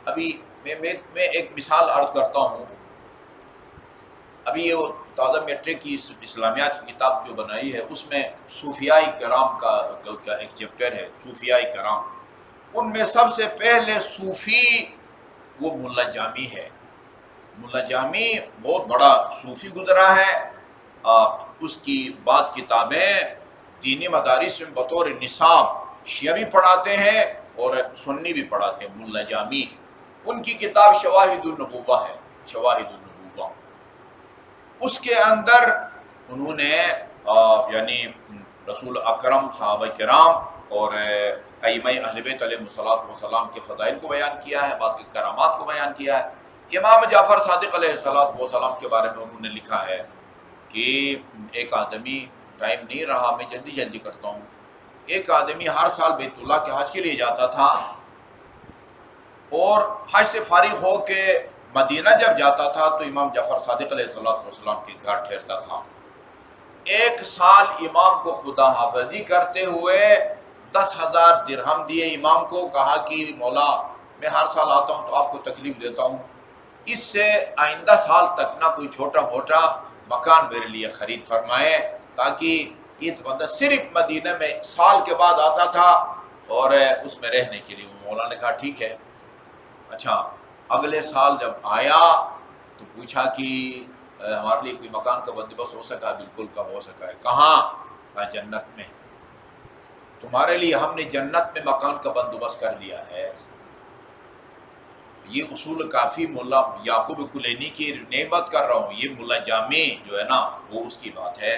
ابھی میں ایک مثال عرض کرتا ہوں. ابھی یہ تازہ میٹرک کی اسلامیات کی کتاب جو بنائی ہے اس میں صوفیاء کرام کا ایک چیپٹر ہے، صوفیاء کرام. ان میں سب سے پہلے صوفی وہ ملا جامی ہے. ملا جامی بہت بڑا صوفی گزرا ہے. اس کی بعض کتابیں دینی مدارس میں بطور نصاب شیعہ بھی پڑھاتے ہیں اور سنی بھی پڑھاتے ہیں. ملا جامی ان کی کتاب شواہد النبوہ ہے. شواہد النبوہ اس کے اندر انہوں نے یعنی رسول اکرم، صحابہ کرام اور ائمہ اہل بیت علیہ الصلوۃ والسلام کے فضائل کو بیان کیا ہے، باقی کرامات کو بیان کیا ہے. امام جعفر صادق علیہ الصلوۃ والسلام کے بارے میں انہوں نے لکھا ہے کہ ایک آدمی، ٹائم نہیں رہا میں جلدی جلدی کرتا ہوں، ایک آدمی ہر سال بیت اللہ کے حج کے لیے جاتا تھا اور حج سے فارغ ہو کے مدینہ جب جاتا تھا تو امام جعفر صادق علیہ السلام کے گھر ٹھہرتا تھا. ایک سال امام کو خدا حافظی کرتے ہوئے 10,000 درہم دیے امام کو، کہا کہ مولا میں ہر سال آتا ہوں تو آپ کو تکلیف دیتا ہوں، اس سے آئندہ سال تک نہ کوئی چھوٹا موٹا مکان میرے لیے خرید فرمائے، تاکہ یہ بندہ صرف مدینہ میں سال کے بعد آتا تھا اور اس میں رہنے کے لیے. مولا نے کہا ٹھیک ہے. اچھا اگلے سال جب آیا تو پوچھا کہ ہمارے لیے کوئی مکان کا بندوبست ہو سکا؟ بالکل کا ہو سکا ہے. کہاں؟ کہا جنت میں. تمہارے لیے ہم نے جنت میں مکان کا بندوبست کر دیا ہے. یہ اصول کافی ملا یعقوب کلینی کی نعمت کر رہا ہوں، یہ ملا جامی جو ہے نا وہ اس کی بات ہے.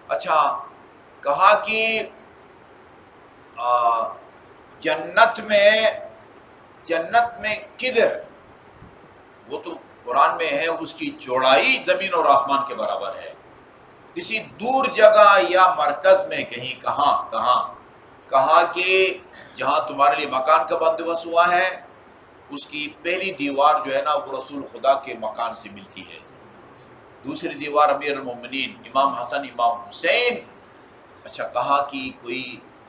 اچھا کہا کہ جنت میں کدھر؟ وہ تو قرآن میں ہے اس کی چوڑائی زمین اور آسمان کے برابر ہے. کسی دور جگہ یا مرکز میں کہیں. کہاں؟ کہا کہ جہاں تمہارے لیے مکان کا بندوبست ہوا ہے اس کی پہلی دیوار جو ہے نا وہ رسول خدا کے مکان سے ملتی ہے، دوسری دیوار امیر المومنین امام حسن امام حسین. اچھا کہا کہ کوئی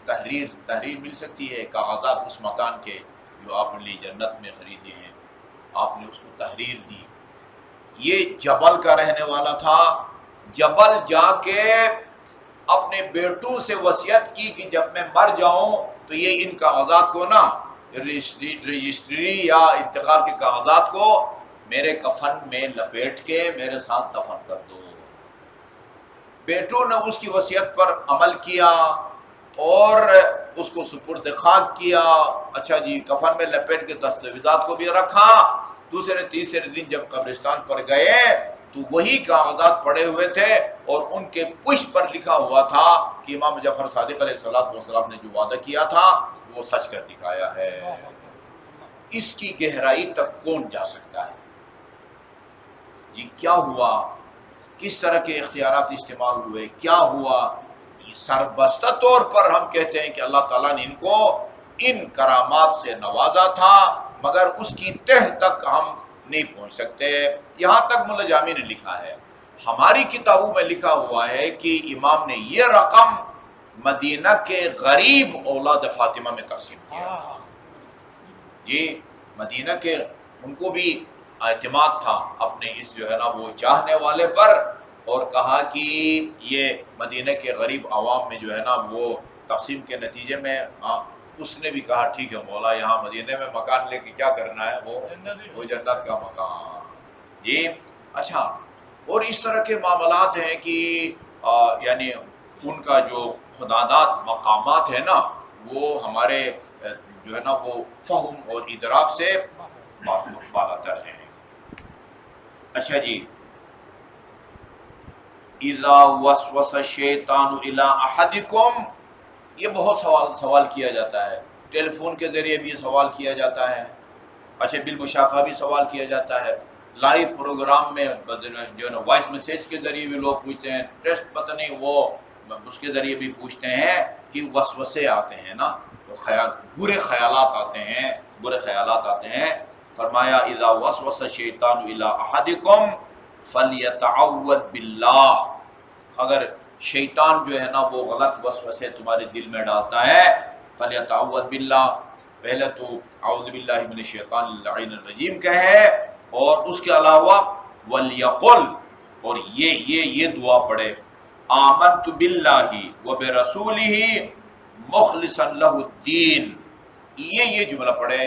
تحریر مل سکتی ہے؟ کاغذات اس مکان کے جو آپ نے لی جنت میں خریدے ہیں. آپ نے اس کو تحریر دی. یہ جبل کا رہنے والا تھا. جبل جا کے اپنے بیٹوں سے وصیت کی کہ جب میں مر جاؤں تو یہ ان کاغذات کو نا رجسٹری یا انتقال کے کاغذات کو میرے کفن میں لپیٹ کے میرے ساتھ دفن کر دو. بیٹوں نے اس کی وصیت پر عمل کیا اور اس کو سپرد خاک کیا. اچھا جی کفن میں لپیٹ کے دستاویزات کو بھی رکھا. دوسرے تیسرے دن جب قبرستان پر گئے تو وہی کاغذات پڑے ہوئے تھے اور ان کے پشت پر لکھا ہوا تھا کہ امام جعفر صادق علیہ السلام نے جو وعدہ کیا تھا وہ سچ کر دکھایا ہے. اس کی گہرائی تک کون جا سکتا ہے؟ یہ کیا ہوا؟ کس طرح کے اختیارات استعمال ہوئے؟ کیا ہوا؟ سربستہ طور پر ہم کہتے ہیں کہ اللہ تعالیٰ نے ان کو ان کرامات سے نوازا تھا، مگر اس کی تہ تک ہم نہیں پہنچ سکتے. یہاں تک ملا جامی نے لکھا ہے. ہماری کتابوں میں لکھا ہوا ہے کہ امام نے یہ رقم مدینہ کے غریب اولاد فاطمہ میں تقسیم کیا. یہ مدینہ کے ان کو بھی اعتماد تھا اپنے اس جو ہے نا وہ چاہنے والے پر، اور کہا کہ یہ مدینہ کے غریب عوام میں جو ہے نا وہ تقسیم کے نتیجے میں اس نے بھی کہا ٹھیک ہے مولا یہاں مدینہ میں مکان لے کے کیا کرنا ہے، وہ جنت کا مکان. یہ اچھا اور اس طرح کے معاملات ہیں کہ یعنی ان کا جو خدادات مقامات ہیں نا وہ ہمارے جو ہے نا وہ فہم اور ادراک سے بالاتر ہیں. اچھا جی اذا وسوس الشیطان الی احدکم، یہ بہت سوال کیا جاتا ہے. ٹیلی فون کے ذریعے بھی سوال کیا جاتا ہے. اچھا بالمشافہ بھی سوال کیا جاتا ہے. لائیو پروگرام میں جو ہے نا وائس میسیج کے ذریعے بھی لوگ پوچھتے ہیں. ٹیسٹ پتہ نہیں وہ اس کے ذریعے بھی پوچھتے ہیں کہ وسوسے آتے ہیں نا، تو برے خیالات آتے ہیں. فرمایا اذا وسوس الشیطان الی احدکم فلیتعوذ باللہ، اگر شیطان جو ہے نا وہ غلط وسوسے تمہارے دل میں ڈالتا ہے فلیتعوذ باللہ، پہلے تو اعوذ باللہ من الشیطان اللعین الرجیم کہے، اور اس کے علاوہ وَلْيَقُلْ، اور یہ دعا پڑھے آمنت باللہ وبرسولہ مخلصا لہ الدین، یہ جملہ پڑھے